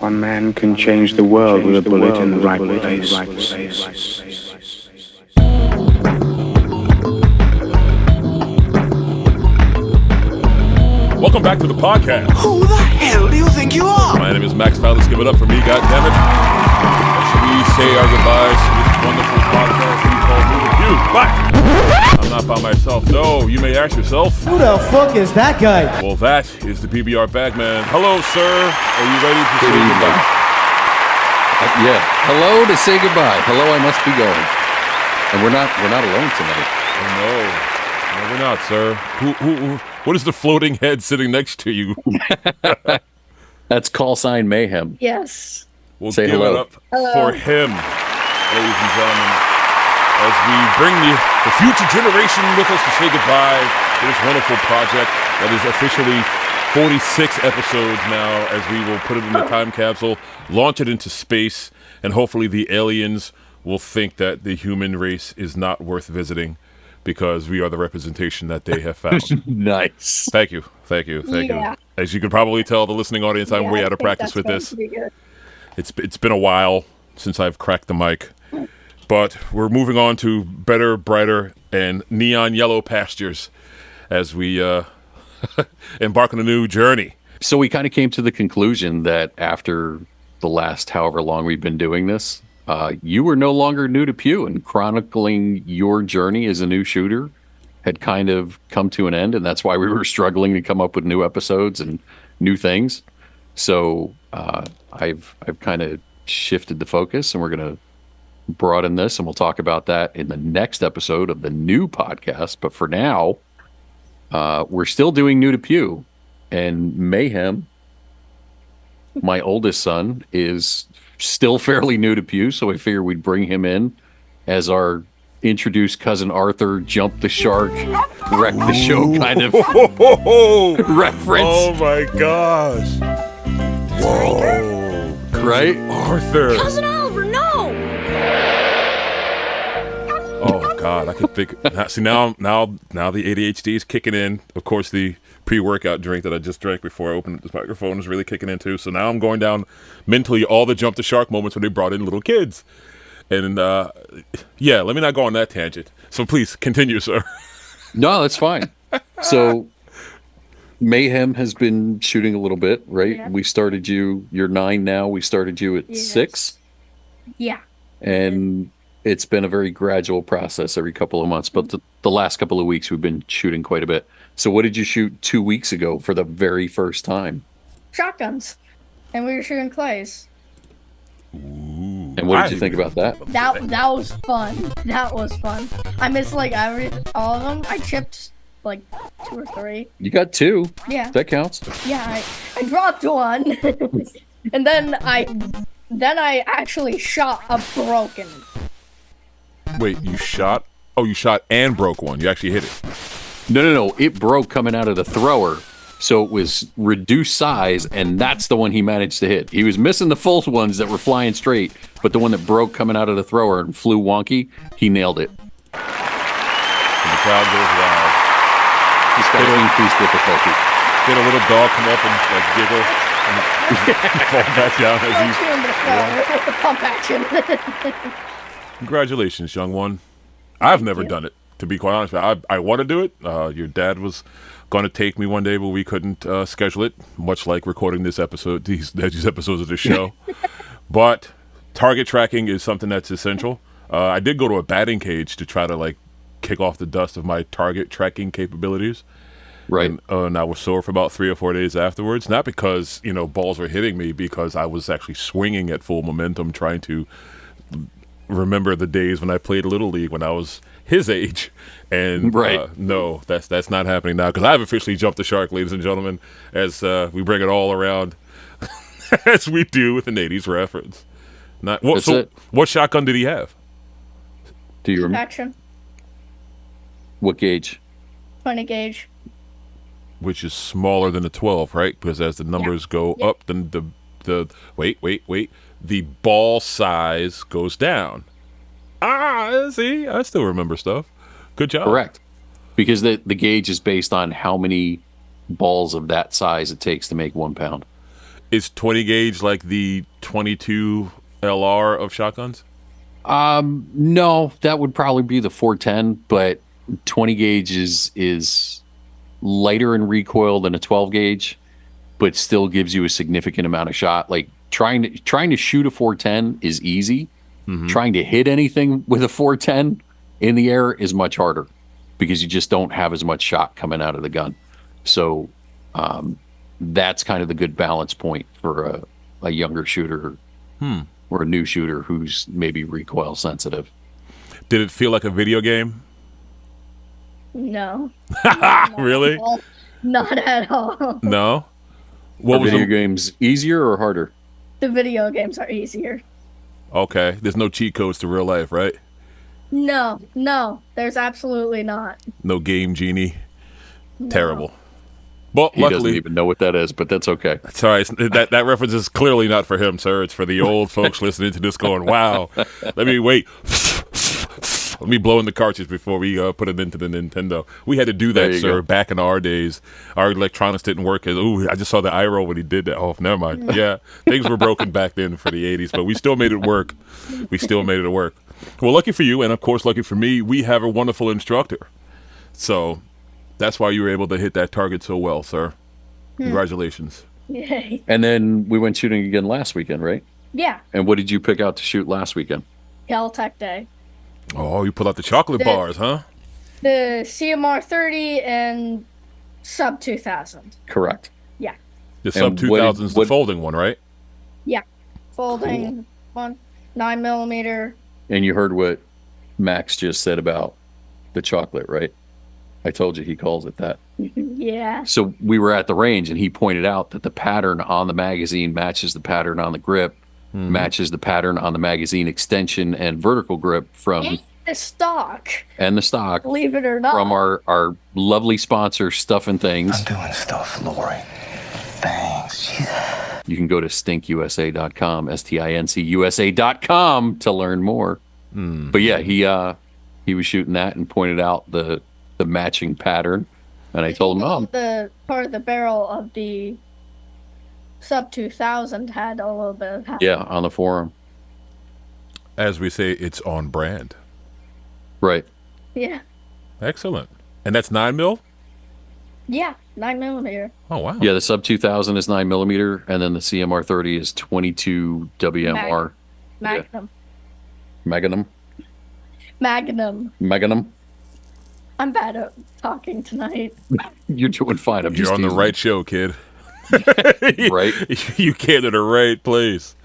One man can change the world with a bullet in the right place. Welcome back to the podcast. Who the hell do you think you are? My name is Max Fowler. Let's give it up for me, goddammit. Should we say our goodbyes to this wonderful podcast we call Moving You? But I'm not by myself. No, you may ask yourself. Who the fuck is that guy? Well, that is the BBR Bagman. Hello, sir. Are you ready to say goodbye? Yeah. Hello to say goodbye. Hello, I must be going. And we're not alone tonight. Oh, no, we're not, sir. Who? What is the floating head sitting next to you? That's call sign Mayhem. Yes. We'll Say give hello. it up for him, ladies and gentlemen, as we bring the future generation with us to say goodbye to this wonderful project that is officially 46 episodes now, as we will put it in the time capsule, launch it into space, and hopefully the aliens will think that the human race is not worth visiting because we are the representation that they have found. Nice. Thank you. Yeah. As you can probably tell, the listening audience, I'm way out of practice with this. It's been a while since I've cracked the mic, but we're moving on to better, brighter, and neon yellow pastures as we embark on a new journey. So we kind of came to the conclusion that after the last however long we've been doing this, you were no longer new to Pew, and chronicling your journey as a new shooter had kind of come to an end, and that's why we were struggling to come up with new episodes and new things. So I've kind of shifted the focus, and we're going to broaden this, and we'll talk about that in the next episode of the new podcast. But for now, we're still doing New to Pew, and Mayhem, my oldest son, is still fairly new to Pew, so I figured we'd bring him in as our introduce cousin Arthur, jump the shark, wreck the show kind of reference. Oh my gosh. Whoa. Right? Arthur. Cousin Oliver, no! Oh God, I can think. See now the ADHD is kicking in. Of course, the pre-workout drink that I just drank before I opened this microphone is really kicking in too. So now I'm going down mentally all the jump the shark moments when they brought in little kids. And yeah, let me not go on that tangent. So please continue, sir. No, that's fine. So Mayhem has been shooting a little bit, right? Yeah. We started you're 9 now. We started you at Yes. 6. Yeah. And it's been a very gradual process every couple of months. But the last couple of weeks, we've been shooting quite a bit. So what did you shoot 2 weeks ago for the very first time? Shotguns. And we were shooting clays. And what did you think about that? That was fun. That was fun. I missed like all of them. I chipped like 2 or 3. You got 2. Yeah. That counts. Yeah, I dropped one. And then I actually shot a broken. Wait, you shot? Oh, you shot and broke one. You actually hit it. No. It broke coming out of the thrower. So it was reduced size, and that's the one he managed to hit. He was missing the full ones that were flying straight, but the one that broke coming out of the thrower and flew wonky, he nailed it. And the crowd goes wild. Just got to increase difficulty. Get a little dog come up and like giggle and fall back down as The pump action. Congratulations, young one. I've never done it, to be quite honest. I want to do it. Your dad was going to take me one day, but we couldn't schedule it, much like recording this episode, these episodes of the show. But target tracking is something that's essential. I did go to a batting cage to try to like kick off the dust of my target tracking capabilities. Right. And I was sore for about 3 or 4 days afterwards. Not because, balls were hitting me, because I was actually swinging at full momentum, trying to remember the days when I played Little League when I was his age. And right. No, that's not happening now, because I've officially jumped the shark, ladies and gentlemen, as we bring it all around as we do with an 80s reference. What shotgun did he have? Do you remember? Action. What gauge? 20 gauge. Which is smaller than a 12, right? Because as the numbers go up, then the wait, the ball size goes down. See, I still remember stuff. Good job. Correct. Because the gauge is based on how many balls of that size it takes to make 1 pound. Is 20 gauge like the 22 LR of shotguns? No, that would probably be the 410, but 20 gauge is lighter in recoil than a 12 gauge, but still gives you a significant amount of shot. Like trying to shoot a 410 is easy. Trying to hit anything with a 410 in the air is much harder because you just don't have as much shot coming out of the gun. So that's kind of the good balance point for a younger shooter or a new shooter who's maybe recoil sensitive. Did it feel like a video game? No. Really? Not at all. No? Are video games easier or harder? The video games are easier. Okay. There's no cheat codes to real life, right? No, there's absolutely not. No game genie. No. Terrible. Well, He luckily, doesn't even know what that is, but that's okay. sorry, that reference is clearly not for him, sir. It's for the old folks listening to this going, wow, let me wait. Let me blow in the cartridge before we put it into the Nintendo. We had to do that, sir, back in our days. Our electronics didn't work. I just saw the eye roll when he did that. Oh, never mind. Yeah, things were broken back then for the 80s, but we still made it work. Well, lucky for you, and of course, lucky for me, we have a wonderful instructor. So that's why you were able to hit that target so well, sir. Congratulations. Yay. And then we went shooting again last weekend, right? Yeah. And what did you pick out to shoot last weekend? Caltech Day. Oh, you pulled out the chocolate bars, huh? The CMR 30 and sub 2000. Correct. Yeah. The sub 2000 is the folding one, right? Yeah. Folding one, 9mm. And you heard what Max just said about the chocolate, right? I told you he calls it that. Yeah. So we were at the range and he pointed out that the pattern on the magazine matches the pattern on the grip, matches the pattern on the magazine extension and vertical grip from And the stock. Believe it or not. From our lovely sponsor, Stuff and Things. I'm doing stuff, Lori. Thanks. You can go to stinkusa.com, STINCUSA.com to learn more. But yeah, he was shooting that and pointed out the matching pattern. And I told him, the part of the barrel of the sub 2000 had a little bit of pattern. Yeah, on the forearm. As we say, it's on brand. Right. Yeah. Excellent. And that's 9mm? Yeah, 9mm. Oh, wow. Yeah, the sub 2000 is 9mm, and then the CMR 30 is 22 WMR. Magnum. Magnum. I'm bad at talking tonight. You're doing fine. You're on the right show, kid. Right? You came to the right place.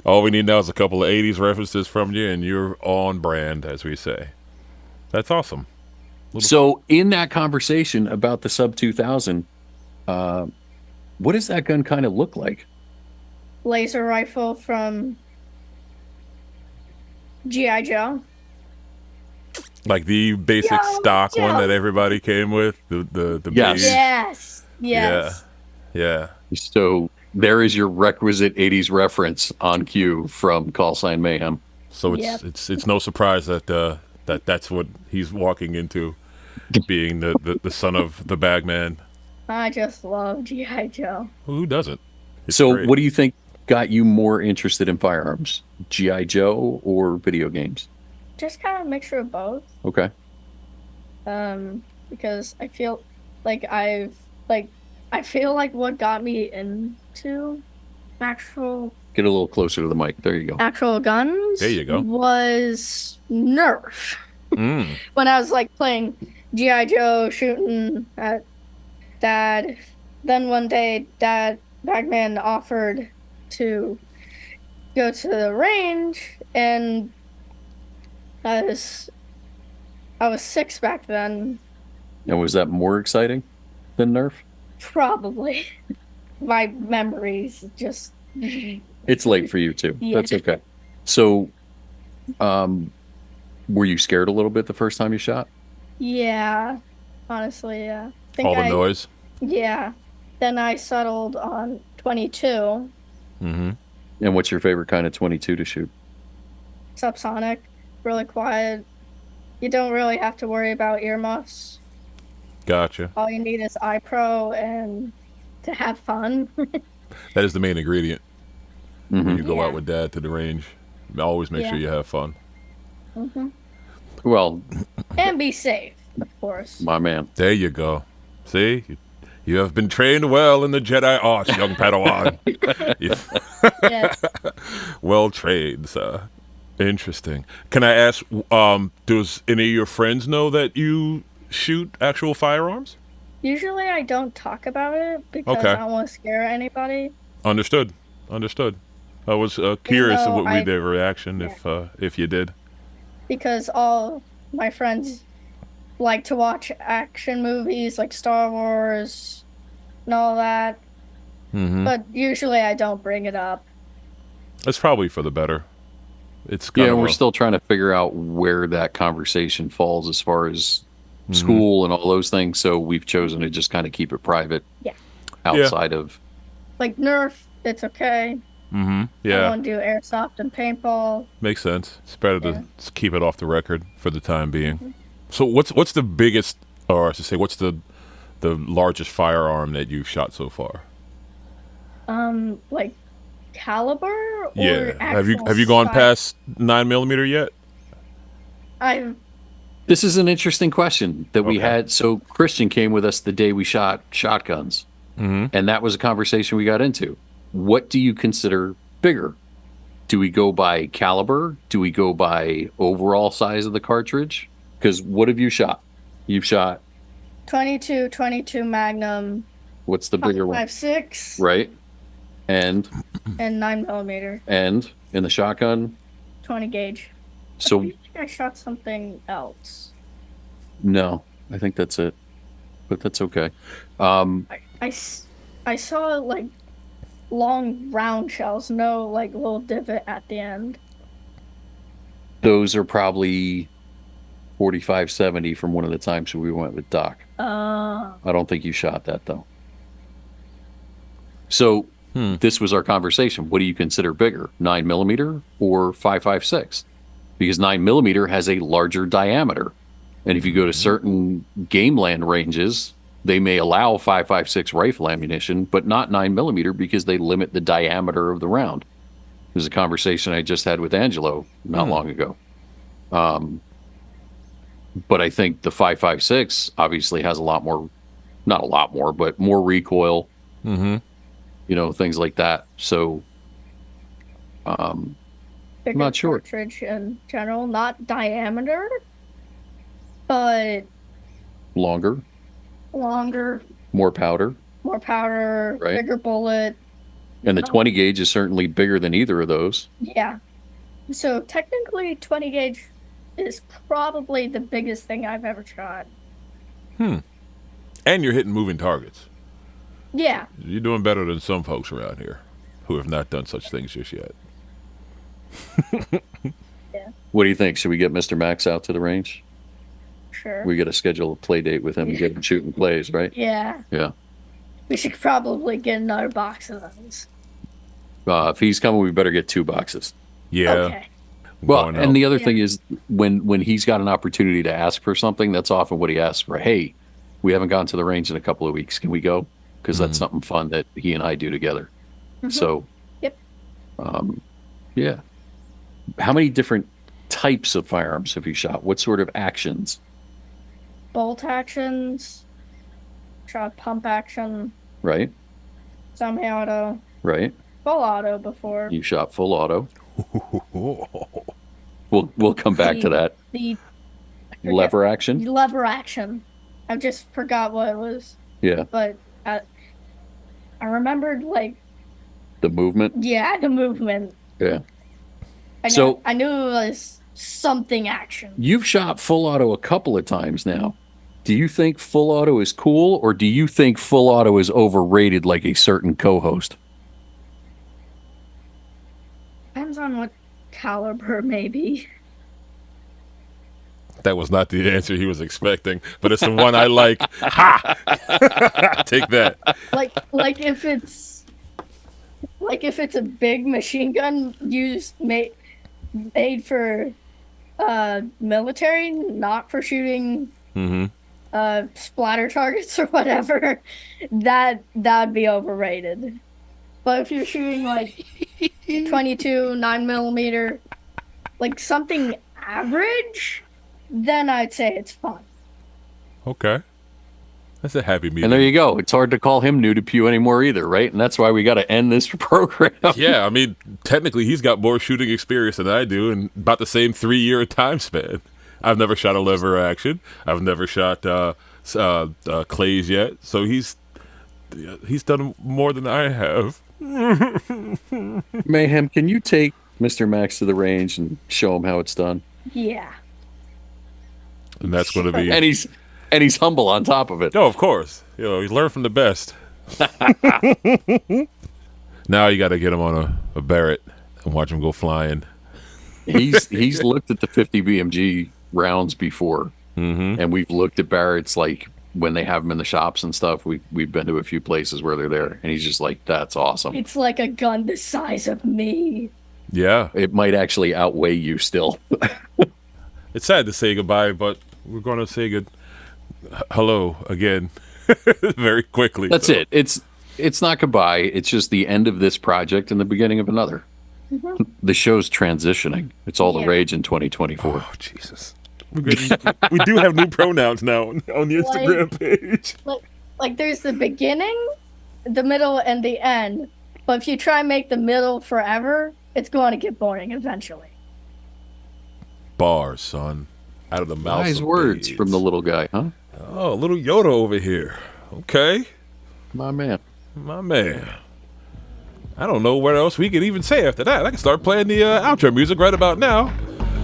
All we need now is a couple of 80s references from you, and you're on brand, as we say. That's awesome. So in that conversation about the sub 2000, what does that gun kind of look like? Laser rifle from G.I. Joe. Like the basic stock one that everybody came with? The Yes. Yes. Yeah. So there is your requisite 80s reference on cue from Call Sign Mayhem. So it's no surprise that that's what he's walking into, being the son of the bagman. I just love G.I. Joe. Well, who doesn't? It's so great. What do you think got you more interested in firearms? G.I. Joe or video games? Just kind of a mixture of both. Okay. Because I feel like I feel like what got me into actual Get a little closer to the mic. There you go. actual guns. There you go. Was Nerf. When I was like playing G.I. Joe, shooting at Dad. Then one day, Bagman offered to go to the range, and I was 6 back then. And was that more exciting than Nerf? Probably. My memories just. It's late for you too. Yeah. That's okay. So, were you scared a little bit the first time you shot? Yeah, honestly, yeah. All the noise? Yeah. Then I settled on 22. Mm-hmm. And what's your favorite kind of 22 to shoot? Subsonic, really quiet. You don't really have to worry about earmuffs. Gotcha. All you need is iPro and to have fun. That is the main ingredient when you go Yeah. out with Dad to the range. Always make sure you have fun. Well, And be safe, of course. my man. There you go. See? You have been trained well in the Jedi arts, young Padawan. Yes. Well trained, sir. Interesting. Can I ask, does any of your friends know that you shoot actual firearms? Usually I don't talk about it because Okay. I don't want to scare anybody. Understood. I was curious though what would be I- their reaction if you did. Because all my friends like to watch action movies like Star Wars and all that. But usually I don't bring it up. It's probably for the better. It's kind Yeah, of we're still trying to figure out where that conversation falls as far as school and all those things. So we've chosen to just kind of keep it private. Yeah. Outside of. Like Nerf, it's okay. I yeah, want to do airsoft and paintball. makes sense. It's better to keep it off the record for the time being. So what's the biggest, or I should say, what's the largest firearm that you've shot so far? Like caliber or Yeah. Have actual you gone size? past 9mm yet? I've This is an interesting question that we Okay. had. So Christian came with us the day we shot shotguns, and that was a conversation we got into. What do you consider bigger? Do we go by caliber? Do we go by overall size of the cartridge? Because what have you shot? You've shot, 22 Magnum, what's the bigger one? 5.56, Right? And and 9mm, in the shotgun. 20 gauge. So I think I shot something else. no, I think that's it. But that's okay. I saw like long round shells, no like little divot at the end. Those are probably 45-70 from one of the times we went with Doc. I don't think you shot that though. So this was our conversation. What do you consider bigger, 9mm or 5.56? Because 9mm has a larger diameter, and if you go to certain game land ranges, they may allow 5.56 rifle ammunition, but not 9mm because they limit the diameter of the round. There's a conversation I just had with Angelo not long ago. But I think the 5.56 obviously has a lot more, not a lot more, but more recoil. You know, things like that. So, Bigger not sure. cartridge in general, not diameter, but longer, longer, more powder, more powder, Right. bigger bullet. and the 20 gauge is certainly bigger than either of those. Yeah. So technically 20 gauge is probably the biggest thing I've ever shot. And you're hitting moving targets. Yeah. You're doing better than some folks around here who have not done such things just yet. What do you think? Should we get Mr. Max out to the range? Sure. We got to schedule a play date with him and get him shooting plays, right? Yeah. Yeah. We should probably get another box of those. If he's coming, we better get 2 boxes. Yeah. Okay. Well, Going and out. the other thing is when he's got an opportunity to ask for something, that's often what he asks for. Hey, we haven't gone to the range in a couple of weeks. Can we go? Because that's something fun that he and I do together. So, Yep. yeah. How many different types of firearms have you shot? What sort of actions? Bolt actions. Shot pump action. Right? Semi-auto. Right? Full auto before. You shot full auto. We'll come back to that. The Lever action. lever action. I just forgot what it was. Yeah. But I remembered, like, The movement. yeah, the movement. Yeah. I knew it was something action. You've shot full auto a couple of times now. Do you think full auto is cool, or do you think full auto is overrated like a certain co-host? Depends on what caliber, maybe. That was not the answer he was expecting, but it's the one I like. Ha! Take that. Like if it's a big machine gun made for military, not for shooting splatter targets or whatever, that'd be overrated. But if you're shooting like 22 9mm, like something average, then I'd say it's fun. Okay. That's a happy medium. And there you go. It's hard to call him new to Pew anymore either, right? And that's why we got to end this program. Yeah, I mean, technically he's got more shooting experience than I do and about the same 3-year time span. I've never shot a lever action. I've never shot clays yet. So he's done more than I have. Mayhem, can you take Mr. Max to the range and show him how it's done? Yeah. And that's going to be... And he's humble on top of it. Oh, of course. You know, you learn from the best. Now you got to get him on a Barrett and watch him go flying. He's looked at the 50 BMG rounds before, and we've looked at Barrett's like when they have them in the shops and stuff. We've been to a few places where they're there, and he's just like, "That's awesome." It's like a gun the size of me. Yeah, it might actually outweigh you still. It's sad to say goodbye, but we're going to say hello again very quickly. That's it. It's not goodbye. It's just the end of this project and the beginning of another. The show's transitioning. It's all the rage in 2024. Oh, Jesus. We do have new pronouns now on the Instagram page. Like there's the beginning, the middle, and the end. But if you try and make the middle forever, it's going to get boring eventually. Bars, son. Out of the mouth. Nice words babes. From the little guy, huh? Oh, little Yoda over here. Okay. My man. I don't know what else we could even say after that. I can start playing the outro music right about now.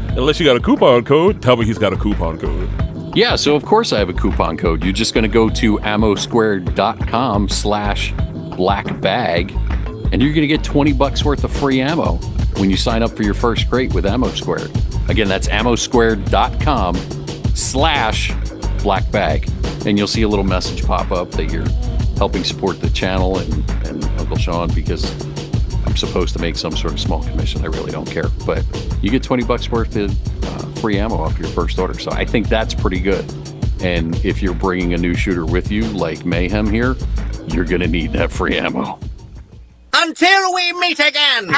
Unless you got a coupon code. Tell me he's got a coupon code. Yeah, so of course I have a coupon code. You're just going to go to ammosquared.com/blackbag, and you're going to get $20 worth of free ammo when you sign up for your first crate with Ammo Squared. Again, that's ammosquared.com/blackbag. And you'll see a little message pop up that you're helping support the channel and Uncle Sean, because I'm supposed to make some sort of small commission. I really don't care. But you get $20 worth of free ammo off your first order. So I think that's pretty good. And if you're bringing a new shooter with you, like Mayhem here, you're going to need that free ammo. Until we meet again!